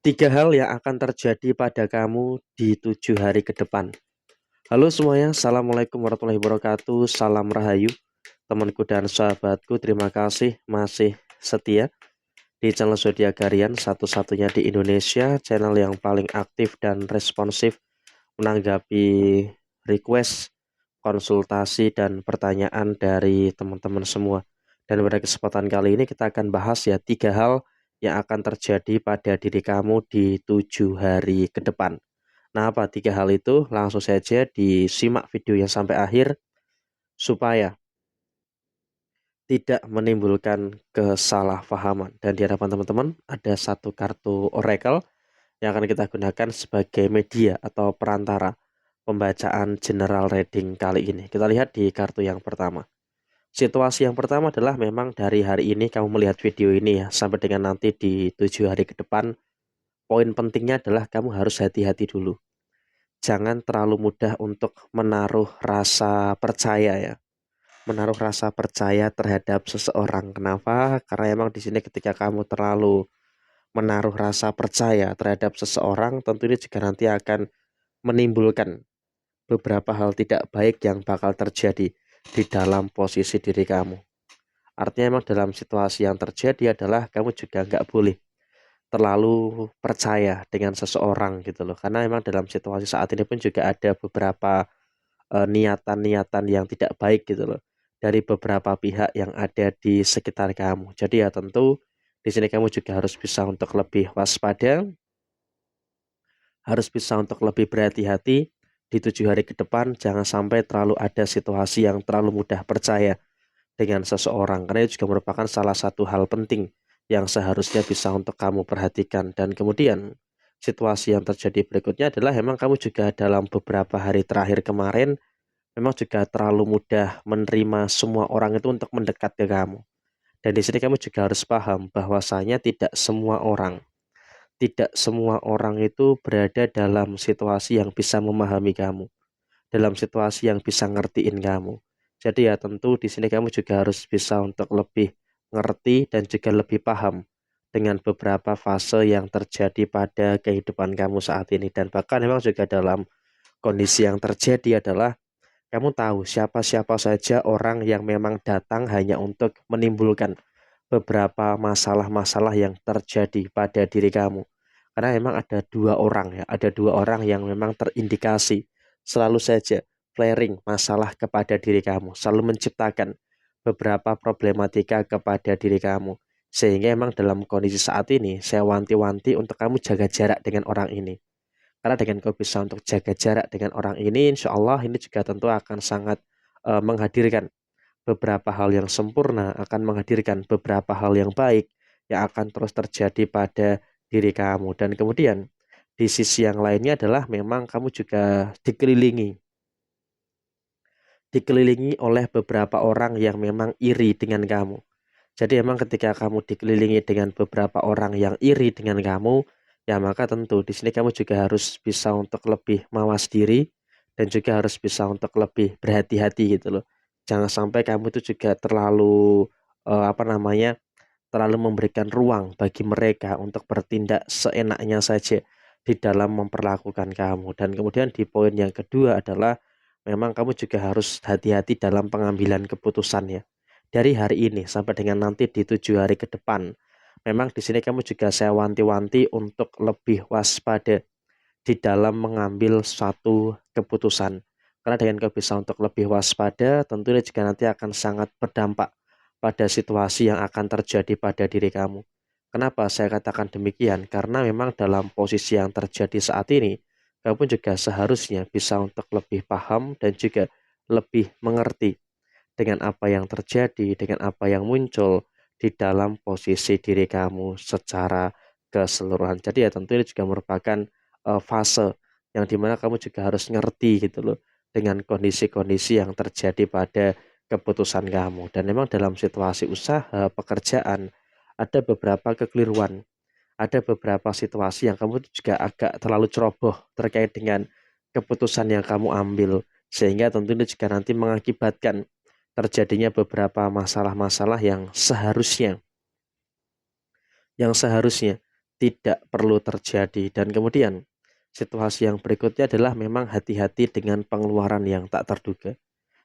Tiga hal yang akan terjadi pada kamu di 7 hari ke depan. Halo semuanya, Assalamualaikum warahmatullahi wabarakatuh. Salam Rahayu, temanku dan sahabatku. Terima kasih masih setia di channel Zodiak Harian, satu-satunya di Indonesia, channel yang paling aktif dan responsif menanggapi request, konsultasi, dan pertanyaan dari teman-teman semua. Dan pada kesempatan kali ini kita akan bahas ya 3 hal yang akan terjadi pada diri kamu di 7 hari ke depan. Nah, apa 3 hal itu? Langsung saja disimak videonya sampai akhir supaya tidak menimbulkan kesalahpahaman. Dan di hadapan teman-teman ada satu kartu oracle yang akan kita gunakan sebagai media atau perantara pembacaan general reading kali ini. Kita lihat di kartu yang pertama. Situasi yang pertama adalah memang dari hari ini kamu melihat video ini ya sampai dengan nanti di 7 hari ke depan. Poin pentingnya adalah kamu harus hati-hati dulu. Jangan terlalu mudah untuk menaruh rasa percaya ya. Menaruh rasa percaya terhadap seseorang. Kenapa? Karena emang di sini ketika kamu terlalu menaruh rasa percaya terhadap seseorang, tentu ini juga nanti akan menimbulkan beberapa hal tidak baik yang bakal terjadi di dalam posisi diri kamu. Artinya emang dalam situasi yang terjadi adalah kamu juga nggak boleh terlalu percaya dengan seseorang gitu loh. Karena emang dalam situasi saat ini pun juga ada beberapa niatan-niatan yang tidak baik gitu loh dari beberapa pihak yang ada di sekitar kamu. Jadi ya tentu di sini kamu juga harus bisa untuk lebih waspada, harus bisa untuk lebih berhati-hati di 7 hari ke depan. Jangan sampai terlalu ada situasi yang terlalu mudah percaya dengan seseorang, karena itu juga merupakan salah satu hal penting yang seharusnya bisa untuk kamu perhatikan. Dan kemudian situasi yang terjadi berikutnya adalah memang kamu juga dalam beberapa hari terakhir kemarin memang juga terlalu mudah menerima semua orang itu untuk mendekat ke kamu. Dan di sini kamu juga harus paham bahwasanya tidak semua orang itu berada dalam situasi yang bisa memahami kamu, dalam situasi yang bisa ngertiin kamu. Jadi ya tentu di sini kamu juga harus bisa untuk lebih ngerti dan juga lebih paham dengan beberapa fase yang terjadi pada kehidupan kamu saat ini. Dan bahkan memang juga dalam kondisi yang terjadi adalah kamu tahu siapa-siapa saja orang yang memang datang hanya untuk menimbulkan beberapa masalah-masalah yang terjadi pada diri kamu. Karena memang ada 2 orang ya, ada 2 orang yang memang terindikasi selalu saja flaring masalah kepada diri kamu, selalu menciptakan beberapa problematika kepada diri kamu. Sehingga memang dalam kondisi saat ini, saya wanti-wanti untuk kamu jaga jarak dengan orang ini. Karena dengan kau bisa untuk jaga jarak dengan orang ini, insya Allah ini juga tentu akan sangat menghadirkan beberapa hal yang sempurna, akan menghadirkan beberapa hal yang baik yang akan terus terjadi pada diri kamu. Dan kemudian di sisi yang lainnya adalah memang kamu juga dikelilingi oleh beberapa orang yang memang iri dengan kamu. Jadi memang ketika kamu dikelilingi dengan beberapa orang yang iri dengan kamu, ya maka tentu di sini kamu juga harus bisa untuk lebih mawas diri dan juga harus bisa untuk lebih berhati-hati gitu loh. Jangan sampai kamu itu juga terlalu terlalu memberikan ruang bagi mereka untuk bertindak seenaknya saja di dalam memperlakukan kamu. Dan kemudian di poin yang kedua adalah memang kamu juga harus hati-hati dalam pengambilan keputusan ya. Dari hari ini sampai dengan nanti di 7 hari ke depan, memang di sini kamu juga saya wanti-wanti untuk lebih waspada di dalam mengambil suatu keputusan. Karena dengan kau bisa untuk lebih waspada, tentunya juga nanti akan sangat berdampak pada situasi yang akan terjadi pada diri kamu. Kenapa saya katakan demikian? Karena memang dalam posisi yang terjadi saat ini, kamu juga seharusnya bisa untuk lebih paham dan juga lebih mengerti dengan apa yang terjadi, dengan apa yang muncul di dalam posisi diri kamu secara keseluruhan. Jadi ya tentu ini juga merupakan fase yang dimana kamu juga harus ngerti gitu loh dengan kondisi-kondisi yang terjadi pada keputusan kamu. Dan memang dalam situasi usaha, pekerjaan, ada beberapa kekeliruan, ada beberapa situasi yang kamu juga agak terlalu ceroboh terkait dengan keputusan yang kamu ambil. Sehingga tentunya juga nanti mengakibatkan terjadinya beberapa masalah-masalah yang seharusnya tidak perlu terjadi. Dan kemudian situasi yang berikutnya adalah memang hati-hati dengan pengeluaran yang tak terduga.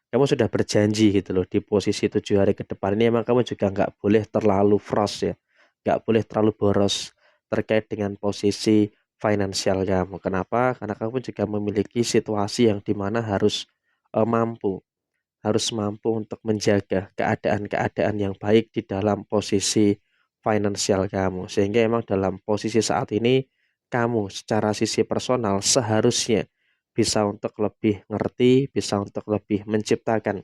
Kamu sudah berjanji gitu loh di posisi 7 hari ke depan ini emang kamu juga nggak boleh terlalu fros ya, nggak boleh terlalu boros terkait dengan posisi finansial kamu. Kenapa? Karena kamu juga memiliki situasi yang dimana harus mampu untuk menjaga keadaan-keadaan yang baik di dalam posisi finansial kamu. Sehingga emang dalam posisi saat ini, kamu secara sisi personal seharusnya bisa untuk lebih ngerti, bisa untuk lebih menciptakan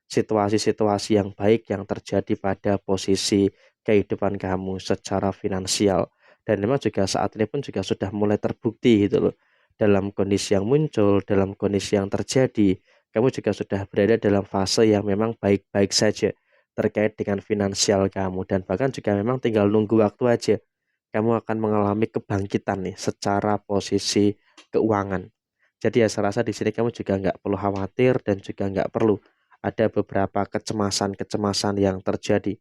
situasi-situasi yang baik yang terjadi pada posisi kehidupan kamu secara finansial. Dan memang juga saat ini pun juga sudah mulai terbukti gitu loh. Dalam kondisi yang muncul, dalam kondisi yang terjadi, kamu juga sudah berada dalam fase yang memang baik-baik saja terkait dengan finansial kamu. Dan bahkan juga memang tinggal nunggu waktu aja. Kamu akan mengalami kebangkitan nih secara posisi keuangan. Jadi ya saya rasa di sini kamu juga nggak perlu khawatir dan juga nggak perlu ada beberapa kecemasan-kecemasan yang terjadi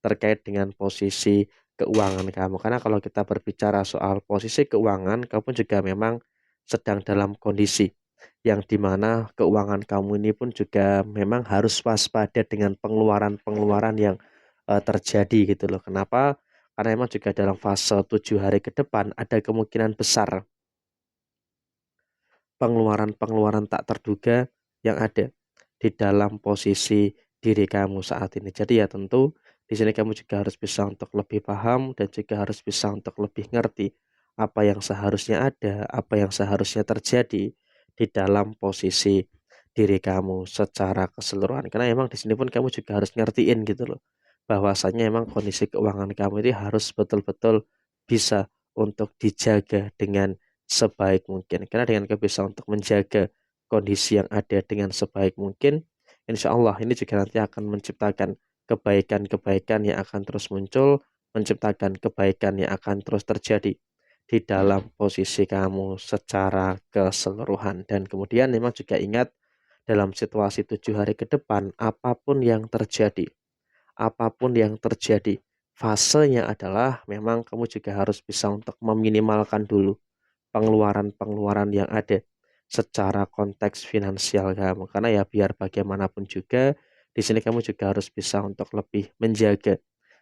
terkait dengan posisi keuangan kamu. Karena kalau kita berbicara soal posisi keuangan, kamu juga memang sedang dalam kondisi yang dimana keuangan kamu ini pun juga memang harus waspada dengan pengeluaran-pengeluaran yang terjadi gitu loh. Kenapa? Karena memang juga dalam fase 7 hari ke depan ada kemungkinan besar pengeluaran-pengeluaran tak terduga yang ada di dalam posisi diri kamu saat ini. Jadi ya tentu di sini kamu juga harus bisa untuk lebih paham dan juga harus bisa untuk lebih ngerti apa yang seharusnya ada, apa yang seharusnya terjadi di dalam posisi diri kamu secara keseluruhan. Karena emang di sini pun kamu juga harus ngertiin gitu loh. Bahwasanya emang kondisi keuangan kamu ini harus betul-betul bisa untuk dijaga dengan sebaik mungkin. Karena dengan kamu bisa untuk menjaga kondisi yang ada dengan sebaik mungkin, insya Allah ini juga nanti akan menciptakan kebaikan-kebaikan yang akan terus muncul, menciptakan kebaikan yang akan terus terjadi di dalam posisi kamu secara keseluruhan. Dan kemudian memang juga ingat dalam situasi 7 hari ke depan, apapun yang terjadi, fasenya adalah memang kamu juga harus bisa untuk meminimalkan dulu pengeluaran-pengeluaran yang ada secara konteks finansial kamu. Karena ya biar bagaimanapun juga di sini kamu juga harus bisa untuk lebih menjaga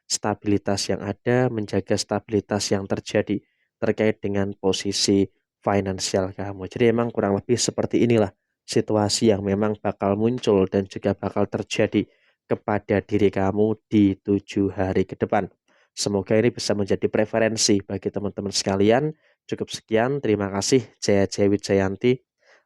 stabilitas yang ada, menjaga stabilitas yang terjadi terkait dengan posisi finansial kamu. Jadi emang kurang lebih seperti inilah situasi yang memang bakal muncul dan juga bakal terjadi kepada diri kamu di 7 hari ke depan. Semoga ini bisa menjadi preferensi bagi teman-teman sekalian. Cukup sekian, terima kasih. Jaya Jaya Wijayanti,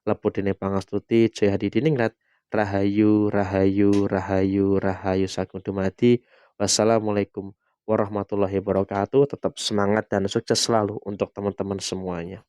Lepudine Pangastuti, Jaya Hadi Diningrat, Rahayu, Rahayu, Rahayu, Rahayu Sagung Dumadi. Wassalamualaikum warahmatullahi wabarakatuh. Tetap semangat dan sukses selalu untuk teman-teman semuanya.